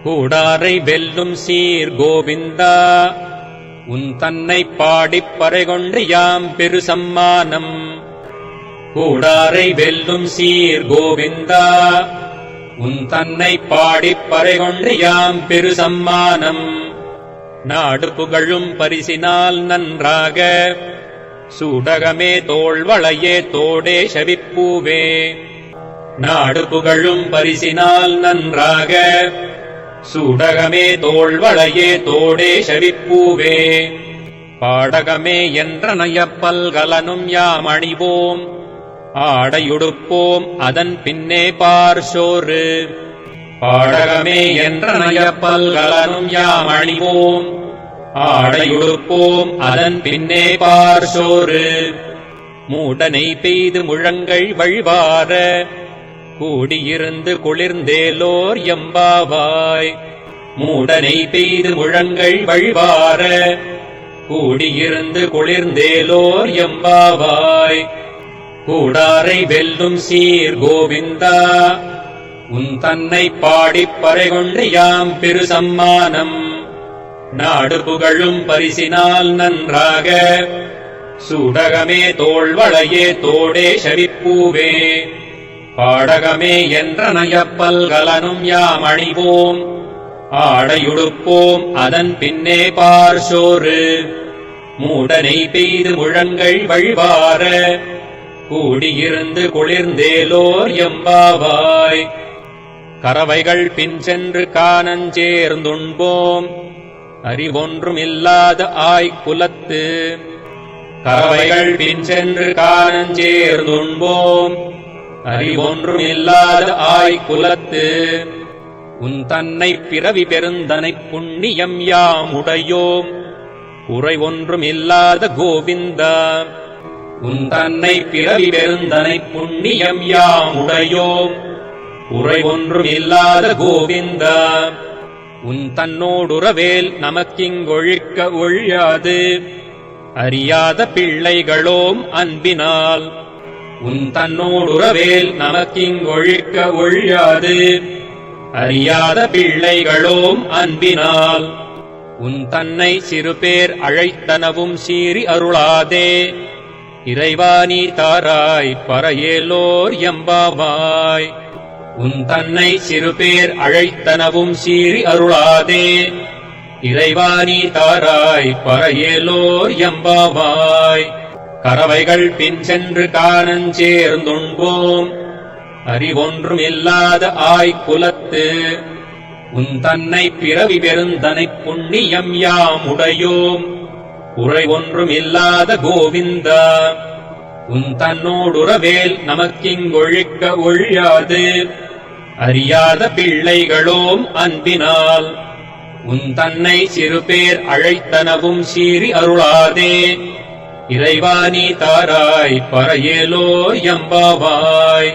கூடாரை வெல்லும் சீர் கோவிந்தா உன் தன்னை பாடிப் பறைகொண்டு யாம் பெரு சம்மானம். கூடாரை வெல்லும் சீர் கோவிந்தா உன் தன்னை பாடிப் பறைகொண்டு யாம் பெரு சம்மானம். நாடு புகழும் பரிசினால் நன்றாக சூடகமே தோள்வளையே தோடே செவிப்பூவே. நாடு புகழும் பரிசினால் நன்றாக சூடகமே தோள்வளையே தோடே செவிப்பூவே. பாடகமே என்ற நயப்பல்கலனும் யாம் அணிவோம் ஆடையுடுப்போம் அதன் பின்னே பார்சோறு. பாடகமே என்ற நயப்பல்கலனும் யாம் அணிவோம் ஆடையுடுப்போம் அதன் பின்னே பார்சோறு. மூடனை பெய்து முழங்கள் வழிவார கூடியிருந்து குளிர்ந்தேலோர் எம்பாவாய். மூடனை பெய்து முழங்கள் வழிவார கூடியிருந்து குளிர்ந்தேலோர் எம்பாவாய். கூடாரை வெல்லும் சீர் கோவிந்தா உன் தன்னை பாடிப் பறைகொண்டு யாம் பெரு சம்மானம். நாடு புகழும் பரிசினால் நன்றாக சூடகமே தோள்வளையே தோடே செவிப்பூவே. பாடகமே என்ற நயப்பல்கலனும் யாம் அணிவோம் ஆடையுடுப்போம் அதன் பின்னே பார்சோறு. மூடனை பெய்து முழங்கள் வழிவார கூடியிருந்து குளிர்ந்தேலோர் எம்பாவாய். கறவைகள் பின் சென்று காணஞ்சேர்ந்துண்போம் அறிவொன்றும் இல்லாத ஆய்குலத்து. கறவைகள் பின் சென்று காணஞ்சேர்ந்துண்போம் அறிவொன்றும் இல்லாத ஆய்குலத்து. உன் தன்னை பிறவி பெருந்தனை புண்ணியம் யாம் உடையோம் குறை ஒன்றும் இல்லாத கோவிந்தா. உன் தன்னை பிறவி பெருந்தனை புண்ணியம் யாம் உடையோம் குறை ஒன்றும் இல்லாத கோவிந்தா. உன் தன்னோடுறவேல் நமக்கிங்கொழிக்க ஒழியாது அறியாத பிள்ளைகளோம் அன்பினால். உன் தன்னோடுறவேல் நமக்கிங்கொழிக்க ஒழியாது அறியாத பிள்ளைகளோம் அன்பினால். உன் தன்னை சிறுபேர் அழைத்தனவும் சீறி அருளாதே இறைவானி தாராய் பறையேலோர் எம்பாவாய். உன் தன்னை சிறுபேர் அழைத்தனவும் சீறி அருளாதே இறைவானி தாராய் பறையேலோர் எம்பாவாய். கறவைகள் பின் சென்று காணஞ்சேர்ந்துண்போம் அறிவொன்றும் இல்லாத ஆய்குலத்து. உன் தன்னை பிறவி பெருந்தனை புண்ணியம் யாம் உடையோம் குறை ஒன்றும் இல்லாத கோவிந்தா. உன் தன்னோடுறவேல் நமக்கிங்கொழிக்க ஒழியாது அறியாத பிள்ளைகளோம் அன்பினால். உன் தன்னை சிறுபேர் அழைத்தனவும் சீறி அருளாதே இறைவானி தாராய் பறையேலோர் எம்பாவாய்.